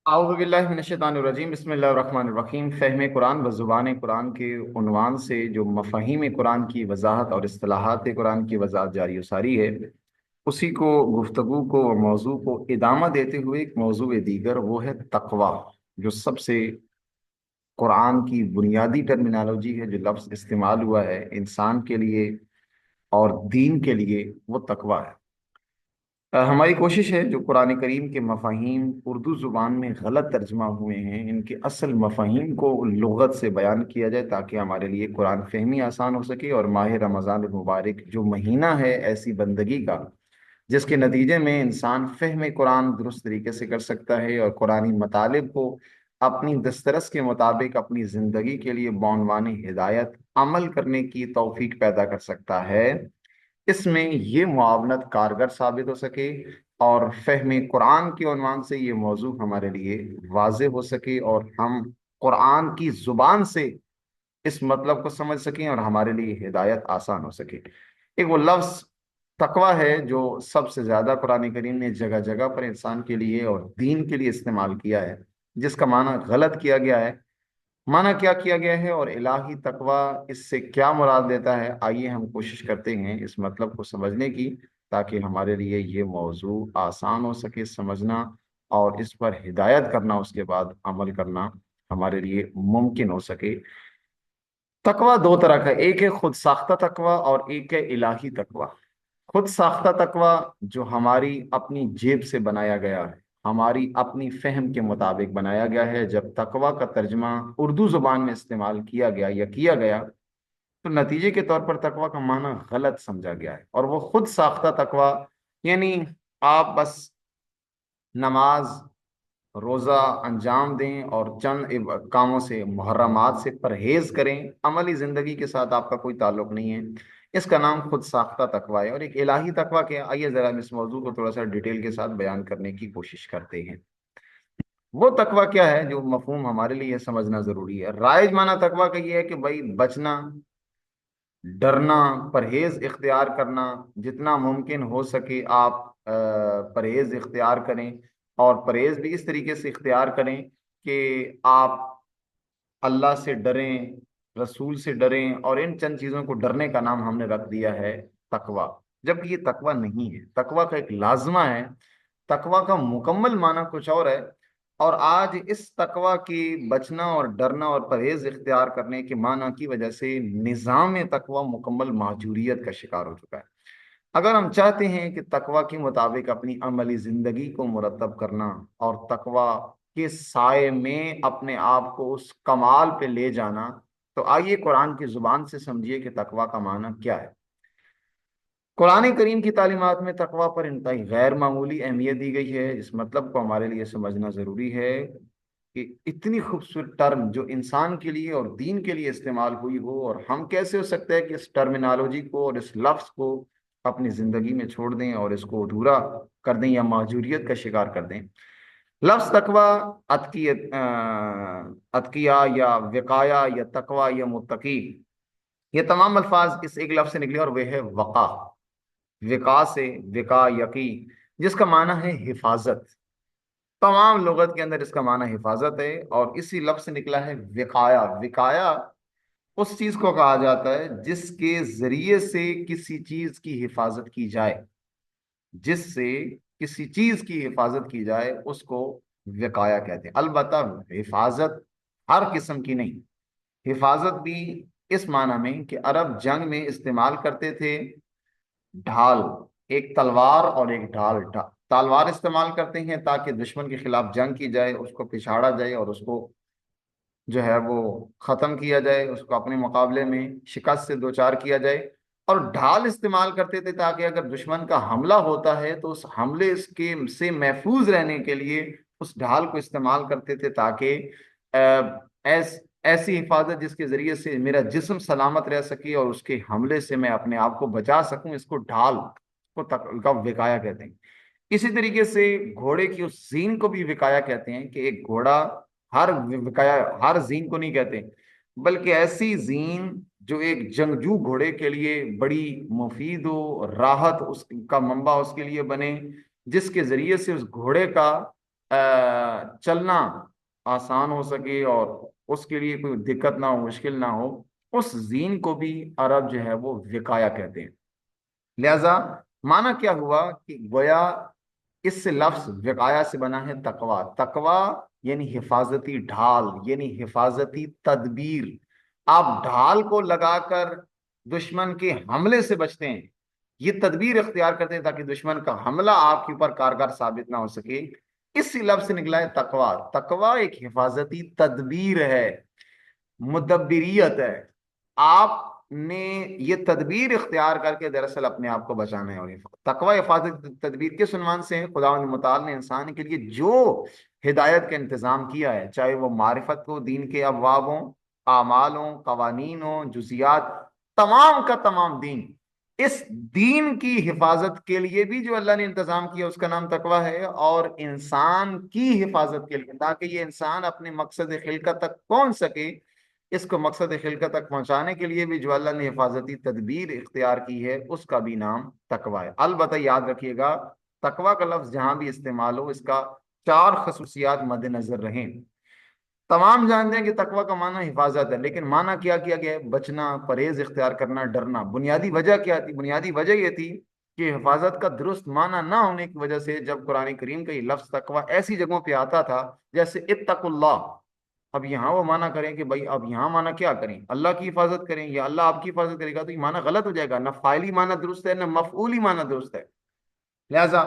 اعوذ باللہ من الشیطان الرجیم بسم اللہ الرحمن الرحیم فہم قرآن و زبان قرآن کے عنوان سے جو مفاہیم قرآن کی وضاحت اور اصطلاحات قرآن کی وضاحت جاری و ساری ہے، اسی کو گفتگو کو اور موضوع کو ادامہ دیتے ہوئے ایک موضوع دیگر وہ ہے تقوی، جو سب سے قرآن کی بنیادی ٹرمینالوجی ہے، جو لفظ استعمال ہوا ہے انسان کے لیے اور دین کے لیے، وہ تقوی ہے۔ ہماری کوشش ہے جو قرآن کریم کے مفاہیم اردو زبان میں غلط ترجمہ ہوئے ہیں، ان کے اصل مفاہیم کو لغت سے بیان کیا جائے تاکہ ہمارے لیے قرآن فہمی آسان ہو سکے، اور ماہ رمضان المبارک جو مہینہ ہے ایسی بندگی کا جس کے نتیجے میں انسان فہم قرآن درست طریقے سے کر سکتا ہے اور قرآنی مطالب کو اپنی دسترس کے مطابق اپنی زندگی کے لیے بعنوان ہدایت عمل کرنے کی توفیق پیدا کر سکتا ہے، اس میں یہ معاونت کارگر ثابت ہو سکے اور فہم قرآن کے عنوان سے یہ موضوع ہمارے لیے واضح ہو سکے اور ہم قرآن کی زبان سے اس مطلب کو سمجھ سکیں اور ہمارے لیے ہدایت آسان ہو سکے۔ ایک وہ لفظ تقوی ہے جو سب سے زیادہ قرآن کریم نے جگہ جگہ پر انسان کے لیے اور دین کے لیے استعمال کیا ہے، جس کا معنی غلط کیا گیا ہے۔ معنی کیا کیا گیا ہے اور الہی تقوی اس سے کیا مراد دیتا ہے، آئیے ہم کوشش کرتے ہیں اس مطلب کو سمجھنے کی، تاکہ ہمارے لیے یہ موضوع آسان ہو سکے سمجھنا، اور اس پر ہدایت کرنا، اس کے بعد عمل کرنا ہمارے لیے ممکن ہو سکے۔ تقوی دو طرح کا، ایک ہے خود ساختہ تقوی اور ایک ہے الہی تقوی۔ خود ساختہ تقوی جو ہماری اپنی جیب سے بنایا گیا ہے، ہماری اپنی فہم کے مطابق بنایا گیا ہے، جب تقوی کا ترجمہ اردو زبان میں استعمال کیا گیا یا کیا گیا تو نتیجے کے طور پر تقوی کا معنی غلط سمجھا گیا ہے، اور وہ خود ساختہ تقوی یعنی آپ بس نماز روزہ انجام دیں اور چند کاموں سے محرمات سے پرہیز کریں، عملی زندگی کے ساتھ آپ کا کوئی تعلق نہیں ہے، اس کا نام خود ساختہ تقوی ہے۔ اور ایک الہی تقوی کیا، آئیے ذرا ہم اس موضوع کو تھوڑا سا ڈیٹیل کے ساتھ بیان کرنے کی کوشش کرتے ہیں۔ وہ تقوی کیا ہے جو مفہوم ہمارے لیے سمجھنا ضروری ہے۔ رائج معنی تقوی کا یہ ہے کہ بھائی بچنا، ڈرنا، پرہیز اختیار کرنا، جتنا ممکن ہو سکے آپ پرہیز اختیار کریں، اور پرہیز بھی اس طریقے سے اختیار کریں کہ آپ اللہ سے ڈریں، رسول سے ڈریں، اور ان چند چیزوں کو ڈرنے کا نام ہم نے رکھ دیا ہے تقوی، جبکہ یہ تقوی نہیں ہے۔ تقوی کا ایک لازمہ ہے، تقوی کا مکمل معنی کچھ اور ہے، اور آج اس تقوی کی بچنا اور ڈرنا اور پرہیز اختیار کرنے کے معنی کی وجہ سے نظام تقوی مکمل مہجوریت کا شکار ہو چکا ہے۔ اگر ہم چاہتے ہیں کہ تقوی کے مطابق اپنی عملی زندگی کو مرتب کرنا اور تقوی کے سائے میں اپنے آپ کو اس کمال پہ لے جانا، تو آئیے قرآن کی زبان سے سمجھیے کہ تقوی کا معنی کیا ہے۔ قرآن کریم کی تعلیمات میں تقوی پر انتہائی غیر معمولی اہمیت دی گئی ہے۔ اس مطلب کو ہمارے لیے سمجھنا ضروری ہے کہ اتنی خوبصورت ٹرم جو انسان کے لیے اور دین کے لیے استعمال ہوئی ہو، اور ہم کیسے ہو سکتا ہے کہ اس ٹرمینالوجی کو اور اس لفظ کو اپنی زندگی میں چھوڑ دیں اور اس کو ادھورا کر دیں یا معذوریت کا شکار کر دیں۔ لفظ تقوی اتقیا یا وقایا یا تقوی یا متقی، یہ تمام الفاظ اس ایک لفظ سے نکلے اور وہ ہے وقا۔ وقا سے وقا یقی، جس کا معنی ہے حفاظت، تمام لغت کے اندر اس کا معنی حفاظت ہے، اور اسی لفظ سے نکلا ہے وقایا۔ وقایا اس چیز کو کہا جاتا ہے جس کے ذریعے سے کسی چیز کی حفاظت کی جائے، جس سے کسی چیز کی حفاظت کی جائے اس کو وقایا کہتے ہیں۔ البتہ حفاظت ہر قسم کی نہیں، حفاظت بھی اس معنی میں کہ عرب جنگ میں استعمال کرتے تھے ڈھال، ایک تلوار اور ایک ڈھال۔ تلوار استعمال کرتے ہیں تاکہ دشمن کے خلاف جنگ کی جائے، اس کو پچھاڑا جائے اور اس کو جو ہے وہ ختم کیا جائے، اس کو اپنے مقابلے میں شکست سے دوچار کیا جائے۔ اور ڈھال استعمال کرتے تھے تاکہ اگر دشمن کا حملہ ہوتا ہے تو اس حملے اس کے سے محفوظ رہنے کے لیے اس ڈھال کو استعمال کرتے تھے، تاکہ ایسی حفاظت جس کے ذریعے سے میرا جسم سلامت رہ سکے اور اس کے حملے سے میں اپنے آپ کو بچا سکوں، اس کو ڈھال کا وقایا کہتے ہیں۔ اسی طریقے سے گھوڑے کی اس زین کو بھی وقایا کہتے ہیں، کہ ایک گھوڑا ہر وقایا ہر زین کو نہیں کہتے، بلکہ ایسی زین جو ایک جنگجو گھوڑے کے لیے بڑی مفید ہو، راحت اس کا منبع اس کے لیے بنے، جس کے ذریعے سے اس گھوڑے کا چلنا آسان ہو سکے اور اس کے لیے کوئی دقت نہ ہو، مشکل نہ ہو، اس زین کو بھی عرب جو ہے وہ وقایا کہتے ہیں۔ لہذا معنی کیا ہوا کہ گویا اس سے لفظ وقایا سے بنا ہے تقوا۔ تقوا یعنی حفاظتی ڈھال، یعنی حفاظتی تدبیر۔ آپ ڈھال کو لگا کر دشمن کے حملے سے بچتے ہیں، یہ تدبیر اختیار کرتے ہیں تاکہ دشمن کا حملہ آپ کے اوپر کارگر ثابت نہ ہو سکے۔ اسی لفظ سے نکلا ہے تقوا۔ تقوا ایک حفاظتی تدبیر ہے، مدبریت ہے۔ آپ نے یہ تدبیر اختیار کر کے دراصل اپنے آپ کو بچانا ہے۔ اور تقوی حفاظت تدبیر کس عنوان سے ہے؟ خداوند متعال نے انسان کے لیے جو ہدایت کا انتظام کیا ہے، چاہے وہ معرفت ہو، دین کے ابواب ہوں، اعمال ہوں، قوانین ہوں، جزیات، تمام کا تمام دین، اس دین کی حفاظت کے لیے بھی جو اللہ نے انتظام کیا اس کا نام تقوی ہے۔ اور انسان کی حفاظت کے لیے، تاکہ یہ انسان اپنے مقصد خلقت تک پہنچ سکے، اس کو مقصد خلقت تک پہنچانے کے لیے بھی جو اللہ نے حفاظتی تدبیر اختیار کی ہے اس کا بھی نام تقوی ہے۔ البتہ یاد رکھیے گا، تقوی کا لفظ جہاں بھی استعمال ہو، اس کا 4 خصوصیات مد نظر رہیں۔ تمام جانتے ہیں کہ تقوی کا معنی حفاظت ہے، لیکن معنی کیا کیا گیا ہے؟ بچنا، پرہیز اختیار کرنا، ڈرنا۔ بنیادی وجہ کیا تھی؟ بنیادی وجہ یہ تھی کہ حفاظت کا درست معنی نہ ہونے کی وجہ سے جب قرآن کریم کا یہ لفظ تقوی ایسی جگہوں پہ آتا تھا جیسے اتقوا اللہ، اب یہاں وہ معنی کریں کہ بھائی اب یہاں معنی کیا کریں؟ اللہ کی حفاظت کریں یا اللہ آپ کی حفاظت کرے گا؟ تو یہ معنی غلط ہو جائے گا، نہ فاعلی معنی درست ہے نہ مفعولی معنی درست ہے۔ لہذا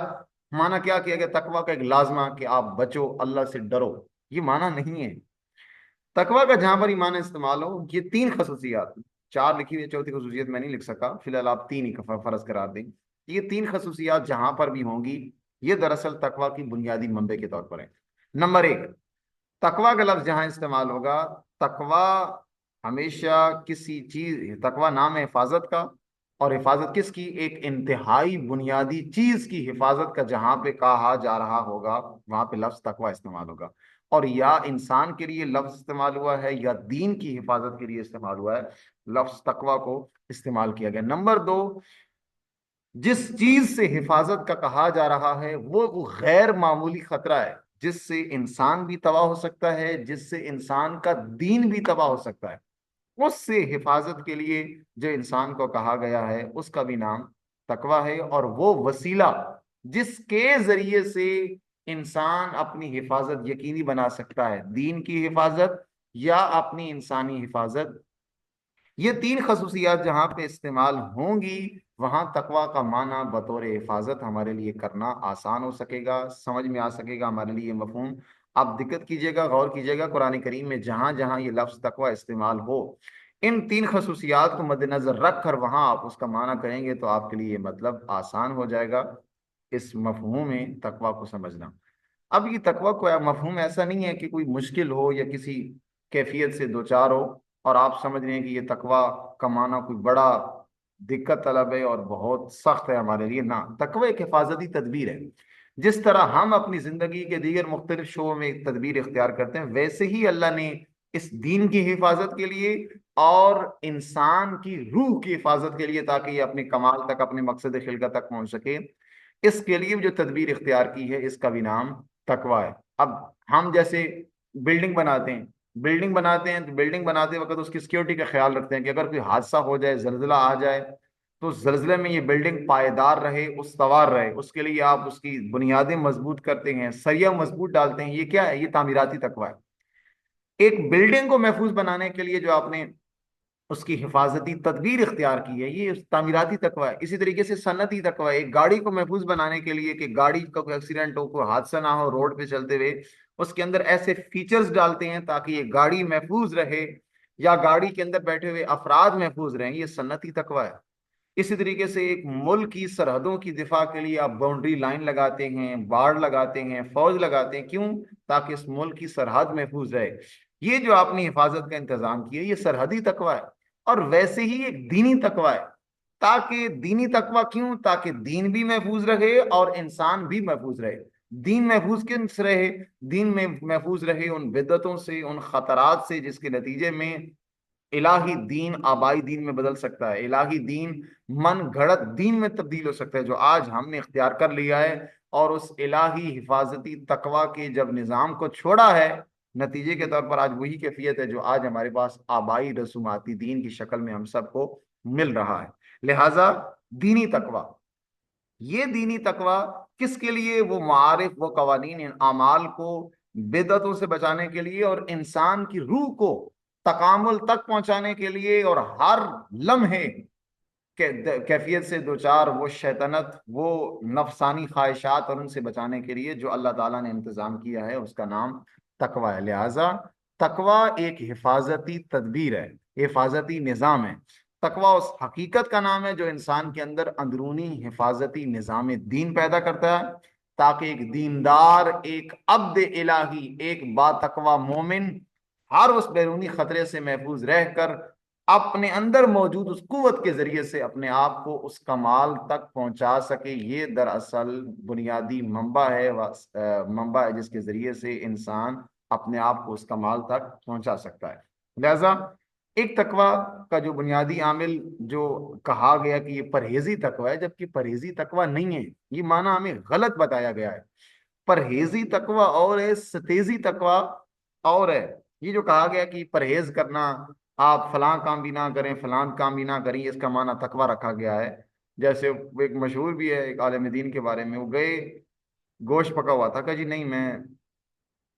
معنی کیا کیا گیا؟ تقوی کا ایک لازمہ کہ آپ بچو، اللہ سے ڈرو، یہ معنی نہیں ہے۔ تقوی کا جہاں پر ہی معنی استعمال ہو، یہ 3 خصوصیات، 4 لکھی ہوئی، چوتھی خصوصیت میں نہیں لکھ سکا، فی الحال آپ 3 ہی فرض قرار دیں۔ یہ 3 خصوصیات جہاں پر بھی ہوں گی، یہ دراصل تقوی کی بنیادی منبع کے طور پر ہے۔ نمبر 1، تقوی کا لفظ جہاں استعمال ہوگا، تقوی ہمیشہ کسی چیز، تقوی نام ہے حفاظت کا، اور حفاظت کس کی؟ ایک انتہائی بنیادی چیز کی حفاظت کا جہاں پہ کہا جا رہا ہوگا وہاں پہ لفظ تقوی استعمال ہوگا۔ اور یا انسان کے لیے لفظ استعمال ہوا ہے یا دین کی حفاظت کے لیے استعمال ہوا ہے، لفظ تقوی کو استعمال کیا گیا۔ نمبر 2، جس چیز سے حفاظت کا کہا جا رہا ہے وہ غیر معمولی خطرہ ہے، جس سے انسان بھی تباہ ہو سکتا ہے، جس سے انسان کا دین بھی تباہ ہو سکتا ہے، اس سے حفاظت کے لیے جو انسان کو کہا گیا ہے اس کا بھی نام تقوی ہے۔ اور وہ وسیلہ جس کے ذریعے سے انسان اپنی حفاظت یقینی بنا سکتا ہے، دین کی حفاظت یا اپنی انسانی حفاظت، یہ 3 خصوصیات جہاں پہ استعمال ہوں گی وہاں تقوی کا معنی بطور حفاظت ہمارے لیے کرنا آسان ہو سکے گا، سمجھ میں آ سکے گا ہمارے لیے مفہوم۔ آپ دقت کیجئے گا، غور کیجئے گا، قرآن کریم میں جہاں جہاں یہ لفظ تقوی استعمال ہو، ان 3 خصوصیات کو مد نظر رکھ کر وہاں آپ اس کا معنی کریں گے تو آپ کے لیے مطلب آسان ہو جائے گا اس مفہوم میں تقوی کو سمجھنا۔ اب یہ تقوی کو مفہوم ایسا نہیں ہے کہ کوئی مشکل ہو یا کسی کیفیت سے دوچار ہو اور آپ سمجھ رہے ہیں کہ یہ تقوی کا معنی کوئی بڑا دقت طلب ہے اور بہت سخت ہے ہمارے لیے۔ نہ، تقوی ایک حفاظتی تدبیر ہے۔ جس طرح ہم اپنی زندگی کے دیگر مختلف شعبوں میں ایک تدبیر اختیار کرتے ہیں، ویسے ہی اللہ نے اس دین کی حفاظت کے لیے اور انسان کی روح کی حفاظت کے لیے، تاکہ یہ اپنے کمال تک، اپنے مقصد خلقت تک پہنچ سکے، اس کے لیے جو تدبیر اختیار کی ہے اس کا بھی نام تقوی ہے۔ اب ہم جیسے بلڈنگ بناتے ہیں، تو بلڈنگ بناتے وقت اس کی سیکیورٹی کا خیال رکھتے ہیں کہ اگر کوئی حادثہ ہو جائے، زلزلہ آ جائے تو زلزلے میں یہ بلڈنگ پائیدار رہے، استوار رہے، اس کے لیے آپ اس کی بنیادیں مضبوط کرتے ہیں، سریہ مضبوط ڈالتے ہیں۔ یہ کیا ہے؟ یہ تعمیراتی تقوی ہے۔ ایک بلڈنگ کو محفوظ بنانے کے لیے جو آپ نے اس کی حفاظتی تدبیر اختیار کی ہے، یہ تعمیراتی تقوی ہے۔ اسی طریقے سے صنعتی تقوی ہے، ایک گاڑی کو محفوظ بنانے کے لیے کہ گاڑی کا کوئی ایکسیڈنٹ ہو، کوئی حادثہ نہ ہو، روڈ پہ چلتے ہوئے اس کے اندر ایسے فیچرز ڈالتے ہیں تاکہ یہ گاڑی محفوظ رہے یا گاڑی کے اندر بیٹھے ہوئے افراد محفوظ رہیں، یہ صنعتی تقوی ہے۔ اسی طریقے سے ایک ملک کی سرحدوں کی دفاع کے لیے آپ باؤنڈری لائن لگاتے ہیں، باڑ لگاتے ہیں، فوج لگاتے ہیں، کیوں؟ تاکہ اس ملک کی سرحد محفوظ رہے۔ یہ جو آپ نے حفاظت کا انتظام کیا یہ سرحدی تقوی ہے۔ اور ویسے ہی ایک دینی تقوی ہے، تاکہ دینی تقوی کیوں؟ تاکہ دین بھی محفوظ رہے اور انسان بھی محفوظ رہے۔ دین محفوظ کن سے رہے؟ دین میں محفوظ رہے ان بدعتوں سے، ان خطرات سے جس کے نتیجے میں الہی دین آبائی دین میں بدل سکتا ہے، الہی دین من گھڑت دین میں تبدیل ہو سکتا ہے جو آج ہم نے اختیار کر لیا ہے، اور اس الہی حفاظتی تقوی کے جب نظام کو چھوڑا ہے، نتیجے کے طور پر آج وہی کیفیت ہے جو آج ہمارے پاس آبائی رسوماتی دین کی شکل میں ہم سب کو مل رہا ہے۔ لہٰذا دینی تقوی، یہ دینی تقوی کس کے لیے؟ وہ معارف، وہ قوانین، ان اعمال کو بدعتوں سے بچانے کے لیے اور انسان کی روح کو تکامل تک پہنچانے کے لیے، اور ہر لمحے کیفیت سے دوچار وہ شیطنت، وہ نفسانی خواہشات اور ان سے بچانے کے لیے جو اللہ تعالیٰ نے انتظام کیا ہے، اس کا نام تقوی ہے۔ لہٰذا تقوی ایک حفاظتی تدبیر ہے، حفاظتی نظام ہے۔ تقوی اس حقیقت کا نام ہے جو انسان کے اندر اندرونی حفاظتی نظام دین پیدا کرتا ہے، تاکہ ایک دیندار، ایک عبد الہی، ایک با تقوی مومن ہر اس بیرونی خطرے سے محفوظ رہ کر اپنے اندر موجود اس قوت کے ذریعے سے اپنے آپ کو اس کمال تک پہنچا سکے۔ یہ دراصل بنیادی منبع ہے جس کے ذریعے سے انسان اپنے آپ کو اس کمال تک پہنچا سکتا ہے۔ لہذا ایک تقوی کا جو بنیادی عامل جو کہا گیا کہ یہ پرہیزی تقوی ہے، جبکہ پرہیزی تقوی نہیں ہے، یہ معنی ہمیں غلط بتایا گیا ہے۔ پرہیزی تقوی اور ہے، ستیزی تقوی اور ہے۔ یہ جو کہا گیا کہ پرہیز کرنا، آپ فلاں کام بھی نہ کریں، فلاں کام بھی نہ کریں، اس کا معنی تقوی رکھا گیا ہے۔ جیسے ایک مشہور بھی ہے ایک عالم دین کے بارے میں، وہ گئے، گوشت پکا ہوا تھا، کہ جی نہیں میں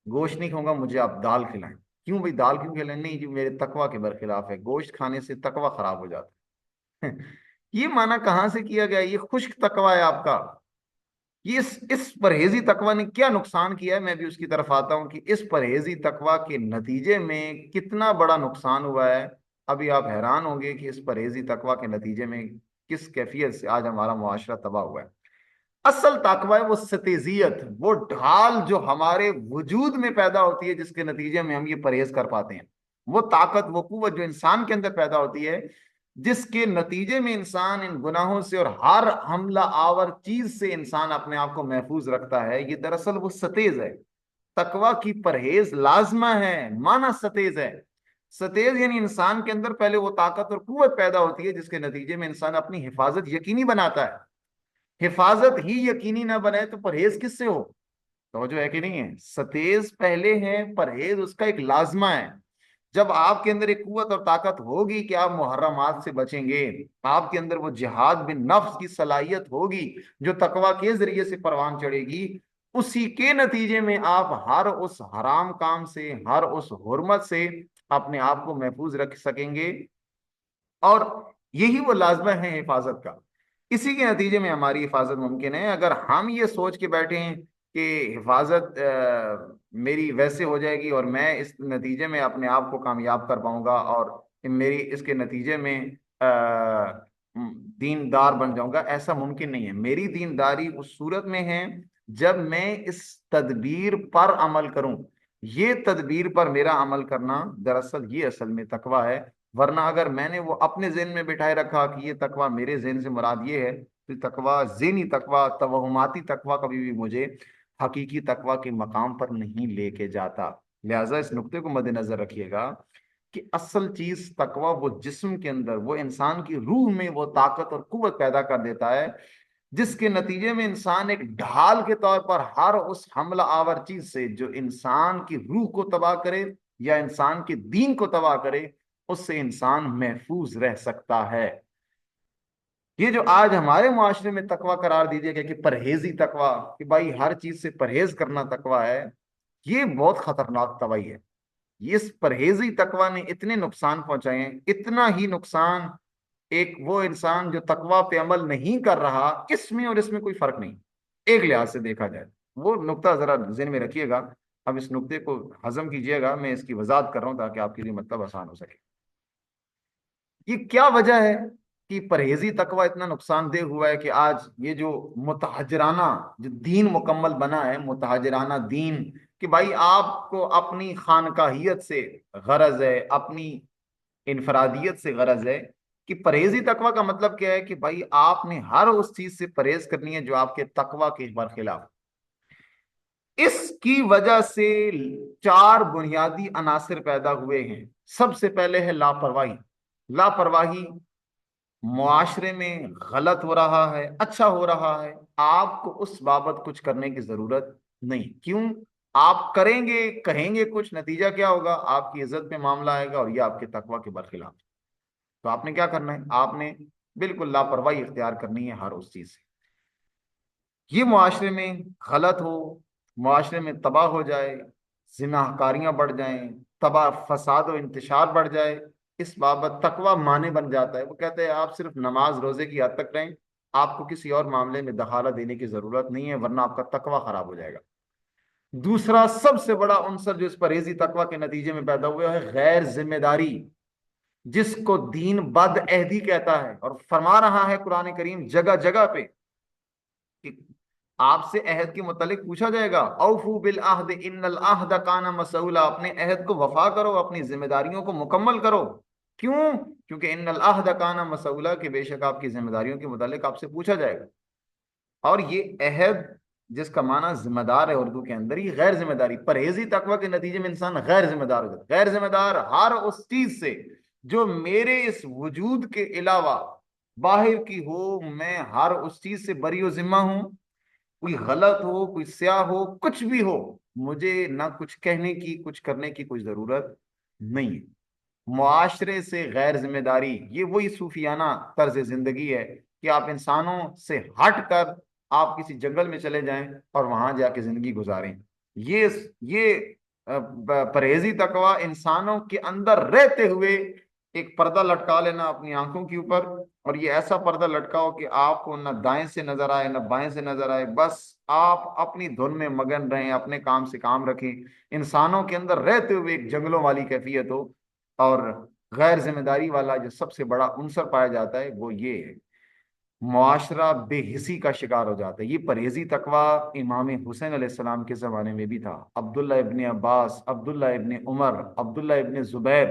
گوشت نہیں کھاؤں گا، مجھے آپ دال کھلائیں۔ کیوں بھائی دال کیوں کھلائیں؟ نہیں جی میرے تقوی کے برخلاف ہے، گوشت کھانے سے تقوی خراب ہو جاتا ہے۔ یہ معنی کہاں سے کیا گیا؟ یہ خشک تقوی ہے آپ کا۔ یہ اس پرہیزی تقوی نے کیا نقصان کیا ہے؟ میں بھی اس کی طرف آتا ہوں کہ اس پرہیزی تقوی کے نتیجے میں کتنا بڑا نقصان ہوا ہے۔ ابھی آپ حیران ہوں گے کہ اس پرہیزی تقوی کے نتیجے میں کس کیفیت سے آج ہمارا معاشرہ تباہ ہوا ہے۔ اصل تقوی ہے وہ ستیزیت، وہ ڈھال جو ہمارے وجود میں پیدا ہوتی ہے، جس کے نتیجے میں ہم یہ پرہیز کر پاتے ہیں۔ وہ طاقت، وہ قوت جو انسان کے اندر پیدا ہوتی ہے، جس کے نتیجے میں انسان ان گناہوں سے اور ہر حملہ آور چیز سے انسان اپنے آپ کو محفوظ رکھتا ہے، یہ دراصل وہ ستیز ہے۔ تقوی کی پرہیز لازمہ ہے، معنی ستیز ہے۔ ستیز یعنی انسان کے اندر پہلے وہ طاقت اور قوت پیدا ہوتی ہے جس کے نتیجے میں انسان اپنی حفاظت یقینی بناتا ہے۔ حفاظت ہی یقینی نہ بنے تو پرہیز کس سے ہو؟ توجہ ہے کہ نہیں ہے؟ ستیز پہلے ہے، پرہیز اس کا ایک لازمہ ہے۔ جب آپ کے اندر ایک قوت اور طاقت ہوگی کہ آپ محرمات سے بچیں گے، آپ کے اندر وہ جہاد بن نفس کی صلاحیت ہوگی جو تقوی کے ذریعے سے پروان چڑھے گی، اسی کے نتیجے میں آپ ہر اس حرام کام سے، ہر اس حرمت سے اپنے آپ کو محفوظ رکھ سکیں گے، اور یہی وہ لازمہ ہے حفاظت کا۔ اسی کے نتیجے میں ہماری حفاظت ممکن ہے۔ اگر ہم یہ سوچ کے بیٹھے ہیں کہ حفاظت میری ویسے ہو جائے گی اور میں اس نتیجے میں اپنے آپ کو کامیاب کر پاؤں گا اور میری اس کے نتیجے میں دیندار بن جاؤں گا، ایسا ممکن نہیں ہے۔ میری دینداری اس صورت میں ہے جب میں اس تدبیر پر عمل کروں۔ یہ تدبیر پر میرا عمل کرنا دراصل یہ اصل میں تقوی ہے۔ ورنہ اگر میں نے وہ اپنے ذہن میں بٹھائے رکھا کہ یہ تقوی، میرے ذہن سے مراد یہ ہے، تو تقوی ذہنی تقوی، توہماتی تقوی کبھی بھی مجھے حقیقی تقوی کے مقام پر نہیں لے کے جاتا۔ لہٰذا اس نقطے کو مد نظر رکھیے گا کہ اصل چیز تقوی وہ جسم کے اندر، وہ انسان کی روح میں وہ طاقت اور قوت پیدا کر دیتا ہے جس کے نتیجے میں انسان ایک ڈھال کے طور پر ہر اس حملہ آور چیز سے جو انسان کی روح کو تباہ کرے یا انسان کے دین کو تباہ کرے، اس سے انسان محفوظ رہ سکتا ہے۔ یہ جو آج ہمارے معاشرے میں تقوی قرار دیجیے گا کہ پرہیزی تقوی، کہ بھائی ہر چیز سے پرہیز کرنا تقوی ہے، یہ بہت خطرناک تباہی ہے۔ اس پرہیزی تقوی نے اتنے نقصان پہنچائے ہیں، اتنا ہی نقصان ایک وہ انسان جو تقوی پہ عمل نہیں کر رہا، اس میں اور اس میں کوئی فرق نہیں ایک لحاظ سے دیکھا جائے۔ وہ نقطہ ذرا ذہن میں رکھیے گا، اب اس نقطے کو ہضم کیجیے گا، میں اس کی وضاحت کر رہا ہوں تاکہ آپ کے لیے مطلب آسان ہو سکے۔ یہ کیا وجہ ہے کہ پرہیزی تقوی اتنا نقصان دہ ہوا ہے کہ آج یہ جو متحجرانہ جو دین مکمل بنا ہے، متحجرانہ دین، کہ بھائی آپ کو اپنی خانقاہیت سے غرض ہے، اپنی انفرادیت سے غرض ہے، کہ پرہیزی تقوی کا مطلب کیا ہے کہ بھائی آپ نے ہر اس چیز سے پرہیز کرنی ہے جو آپ کے تقوی کے برخلاف۔ اس کی وجہ سے چار بنیادی عناصر پیدا ہوئے ہیں۔ سب سے پہلے ہے لاپرواہی. لاپرواہی معاشرے میں غلط ہو رہا ہے، اچھا ہو رہا ہے، آپ کو اس بابت کچھ کرنے کی ضرورت نہیں. کیوں؟ آپ کریں گے، کہیں گے کچھ، نتیجہ کیا ہوگا؟ آپ کی عزت پہ معاملہ آئے گا اور یہ آپ کے تقوی کے برخلاف. تو آپ نے کیا کرنا ہے؟ آپ نے بالکل لاپرواہی اختیار کرنی ہے ہر اس چیز سے. یہ معاشرے میں غلط ہو، معاشرے میں تباہ ہو جائے، زنا کاریاں بڑھ جائیں، تباہ فساد و انتشار بڑھ جائے، اس بابت تقوی مانے بن جاتا ہے. وہ کہتے ہیں آپ صرف نماز روزے کی حد تک رہیں، آپ کو کسی اور معاملے میں دخالت دینے کی ضرورت نہیں ہے، ورنہ آپ کا تقوی خراب ہو جائے گا. دوسرا سب سے بڑا عنصر جو اس پرہیزی تقوی کے نتیجے میں پیدا ہوا ہے، غیر ذمہ داری، جس کو دین بد عہدی کہتا ہے. اور فرما رہا ہے قرآن کریم جگہ جگہ پہ کہ آپ سے عہد کے متعلق پوچھا جائے گا. اوفو بالعہد ان العہد کان مسئولا، اپنے عہد کو وفا کرو، اپنی ذمہ داریوں کو مکمل کرو. کیوں؟ کیونکہ ان العہد کان مسئولا، کہ بے شک آپ کی ذمہ داریوں کے متعلق آپ سے پوچھا جائے گا. اور یہ عہد جس کا معنی ذمہ دار ہے اردو کے اندر، یہ غیر ذمہ داری. پرہیزی تقوی کے نتیجے میں انسان غیر ذمہ دار ہو جاتا ہے. غیر ذمہ دار ہر اس چیز سے جو میرے اس وجود کے علاوہ باہر کی ہو. میں ہر اس چیز سے بری و ذمہ ہوں. کوئی غلط ہو، کوئی سیاہ ہو، کچھ بھی ہو، مجھے نہ کچھ کہنے کی، کچھ کرنے کی کوئی ضرورت نہیں ہے. معاشرے سے غیر ذمہ داری یہ وہی صوفیانہ طرز زندگی ہے کہ آپ انسانوں سے ہٹ کر آپ کسی جنگل میں چلے جائیں اور وہاں جا کے زندگی گزاریں. یہ پرہیزی تقوی انسانوں کے اندر رہتے ہوئے ایک پردہ لٹکا لینا اپنی آنکھوں کے اوپر، اور یہ ایسا پردہ لٹکاؤ کہ آپ کو نہ دائیں سے نظر آئے نہ بائیں سے نظر آئے، بس آپ اپنی دھن میں مگن رہیں، اپنے کام سے کام رکھیں. انسانوں کے اندر رہتے ہوئے ایک جنگلوں والی کیفیت ہو. اور غیر ذمہ داری والا جو سب سے بڑا عنصر پایا جاتا ہے وہ یہ ہے، معاشرہ بے حسی کا شکار ہو جاتا ہے. یہ پرہیزی تقوی امام حسین علیہ السلام کے زمانے میں بھی تھا. عبداللہ ابن عباس، عبداللہ ابن عمر، عبداللہ ابن زبیر،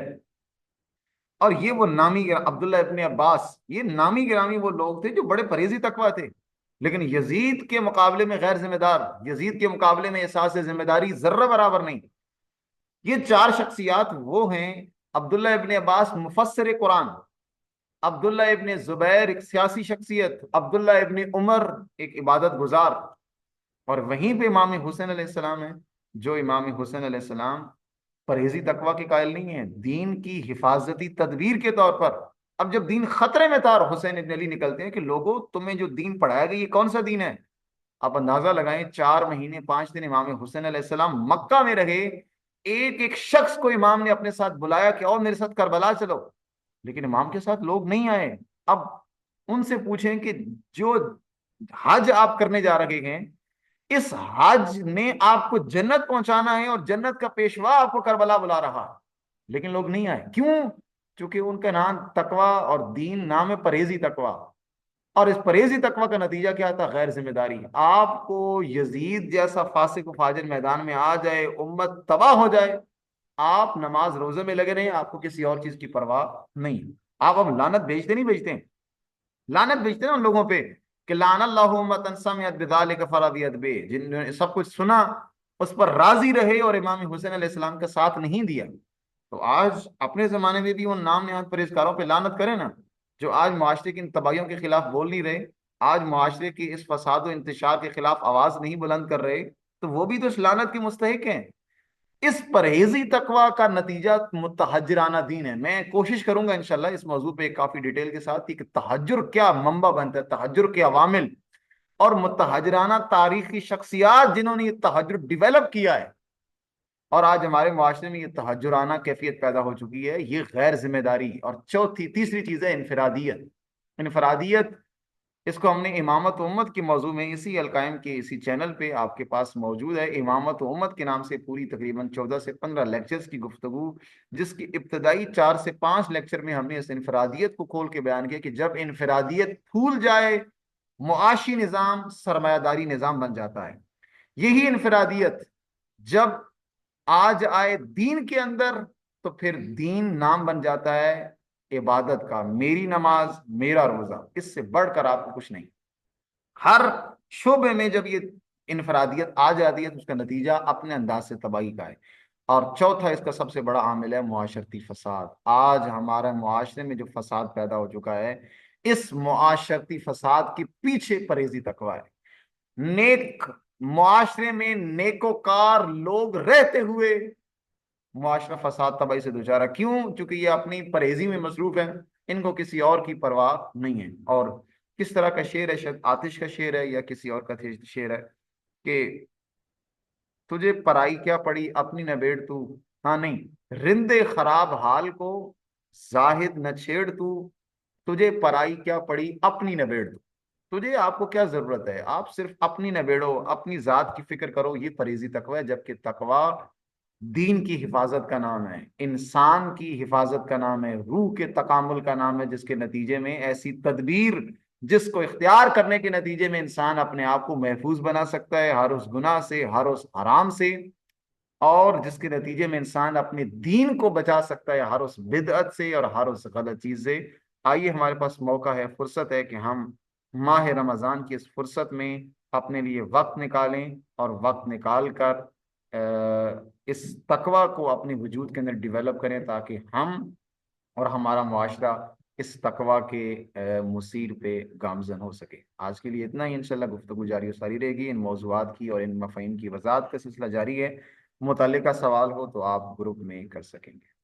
اور یہ وہ نامی عبداللہ ابن عباس، یہ نامی گرامی وہ لوگ تھے جو بڑے پرہیزی تقوی تھے. لیکن یزید کے مقابلے میں غیر ذمہ دار، یزید کے مقابلے میں احساس ذمہ داری ذرہ برابر نہیں. یہ چار شخصیات وہ ہیں: عبداللہ ابن عباس مفسر قرآن، عبداللہ ابن زبیر ایک سیاسی شخصیت، عبداللہ ابن عمر ایک عبادت گزار. اور وہیں پہ امام حسین علیہ السلام ہے، جو امام حسین علیہ السلام پرہیزی تقوی کے قائل نہیں ہیں، دین کی حفاظتی تدبیر کے طور پر. اب جب دین خطرے میں تھا اور حسین ابن علی نکلتے ہیں کہ لوگوں تمہیں جو دین پڑھایا گیا یہ کون سا دین ہے؟ آپ اندازہ لگائیں، 4 مہینے 5 دن امام حسین علیہ السلام مکہ میں رہے. ایک ایک شخص کو امام نے اپنے ساتھ بلایا کہ اور میرے ساتھ کربلا چلو، لیکن امام کے ساتھ لوگ نہیں آئے. اب ان سے پوچھیں کہ جو حج آپ کرنے جا رہے ہیں، اس حج نے آپ کو جنت پہنچانا ہے اور جنت کا پیشوا آپ کو کربلا بلا رہا ہے، لیکن لوگ نہیں آئے. کیوں؟ چونکہ ان کا نام تقوی اور دین نام ہے پرہیزی تقوی. اور اس پرہیزی تقوی کا نتیجہ کیا تھا؟ غیر ذمہ داری. آپ کو یزید جیسا فاسق و فاجر میدان میں آ جائے، امت تباہ ہو جائے، آپ نماز روزے میں لگے رہیں، آپ کو کسی اور چیز کی پرواہ نہیں. آپ اب لعنت بھیجتے نہیں بھیجتے ہیں؟ لعنت بھیجتے ہیں ان لوگوں پہ کہ لعن اللہ امۃ سمعت بذلک فرضیت بہ، جن نے سب کچھ سنا اس پر راضی رہے اور امام حسین علیہ السلام کا ساتھ نہیں دیا. تو آج اپنے زمانے میں بھی ان نام نہاد پرہیزگاروں پہ لعنت کریں نا، جو آج معاشرے کی ان تباہیوں کے خلاف بول نہیں رہے، آج معاشرے کی اس فساد و انتشار کے خلاف آواز نہیں بلند کر رہے، تو وہ بھی تو اس لعنت کے مستحق ہیں. اس پرہیزی تقوی کا نتیجہ متحجرانہ دین ہے. میں کوشش کروں گا انشاءاللہ اس موضوع پہ کافی ڈیٹیل کے ساتھ کہ تحجر کیا منبع بنتا ہے، تحجر کے عوامل اور متحجرانہ تاریخی شخصیات جنہوں نے یہ تحجر ڈیولپ کیا ہے. اور آج ہمارے معاشرے میں یہ تحجرانہ کیفیت پیدا ہو چکی ہے. یہ غیر ذمہ داری. اور تیسری چیز ہے انفرادیت. انفرادیت اس کو ہم نے امامت و امت کے موضوع میں اسی القائم کے اسی چینل پہ آپ کے پاس موجود ہے. امامت و امت کے نام سے پوری تقریباً 14 سے 15 لیکچرز کی گفتگو، جس کی ابتدائی 4 سے 5 لیکچر میں ہم نے اس انفرادیت کو کھول کے بیان کیا کہ جب انفرادیت پھول جائے، معاشی نظام سرمایہ داری نظام بن جاتا ہے. یہی انفرادیت جب آج آئے دین کے اندر تو پھر دین نام بن جاتا ہے عبادت کا. میری نماز، میرا روزہ، اس سے بڑھ کر آپ کو کچھ نہیں. ہر شعبے میں جب یہ انفرادیت آ جاتی ہے تو اس کا نتیجہ اپنے انداز سے تباہی کا ہے. اور چوتھا اس کا سب سے بڑا عامل ہے معاشرتی فساد۔ آج ہمارے معاشرے میں جو فساد پیدا ہو چکا ہے، اس معاشرتی فساد کے پیچھے پرہیزی تقوی ہے۔ نیک معاشرے میں نیکوکار لوگ رہتے ہوئے معاشرہ فساد تباہی سے دوچارہ، کیوں؟ چونکہ یہ اپنی پرہیزی میں مصروف ہیں، ان کو کسی اور کی پرواہ نہیں ہے۔ اور کس طرح کا شعر ہے، شاید آتش کا شعر ہے یا کسی اور کا شعر ہے کہ تجھے پرائی کیا پڑی اپنی نہ بیڑ تو، ہاں نہیں، رندے خراب حال کو زاہد نہ چھیڑ تو، تجھے پرائی کیا پڑی اپنی نہ بیڑ تو، تجھے آپ کو کیا ضرورت ہے، آپ صرف اپنی نہ بیڑو، اپنی ذات کی فکر کرو، یہ پرہیزی تقوی ہے۔ جبکہ تقوی دین کی حفاظت کا نام ہے، انسان کی حفاظت کا نام ہے، روح کے تکامل کا نام ہے، جس کے نتیجے میں ایسی تدبیر جس کو اختیار کرنے کے نتیجے میں انسان اپنے آپ کو محفوظ بنا سکتا ہے ہر اس گناہ سے، ہر اس حرام سے، اور جس کے نتیجے میں انسان اپنے دین کو بچا سکتا ہے ہر اس بدعت سے اور ہر اس غلط چیز سے۔ آئیے، ہمارے پاس موقع ہے، فرصت ہے کہ ہم ماہ رمضان کی اس فرصت میں اپنے لیے وقت نکالیں، اور وقت نکال کر اس تقوی کو اپنے وجود کے اندر ڈیولپ کریں، تاکہ ہم اور ہمارا معاشرہ اس تقوی کے مسیر پہ گامزن ہو سکے۔ آج کے لیے اتنا ہی، انشاءاللہ گفتگو جاری و ساری رہے گی، ان موضوعات کی اور ان مفاہیم کی وضاحت کا سلسلہ جاری ہے۔ متعلقہ سوال ہو تو آپ گروپ میں کر سکیں گے۔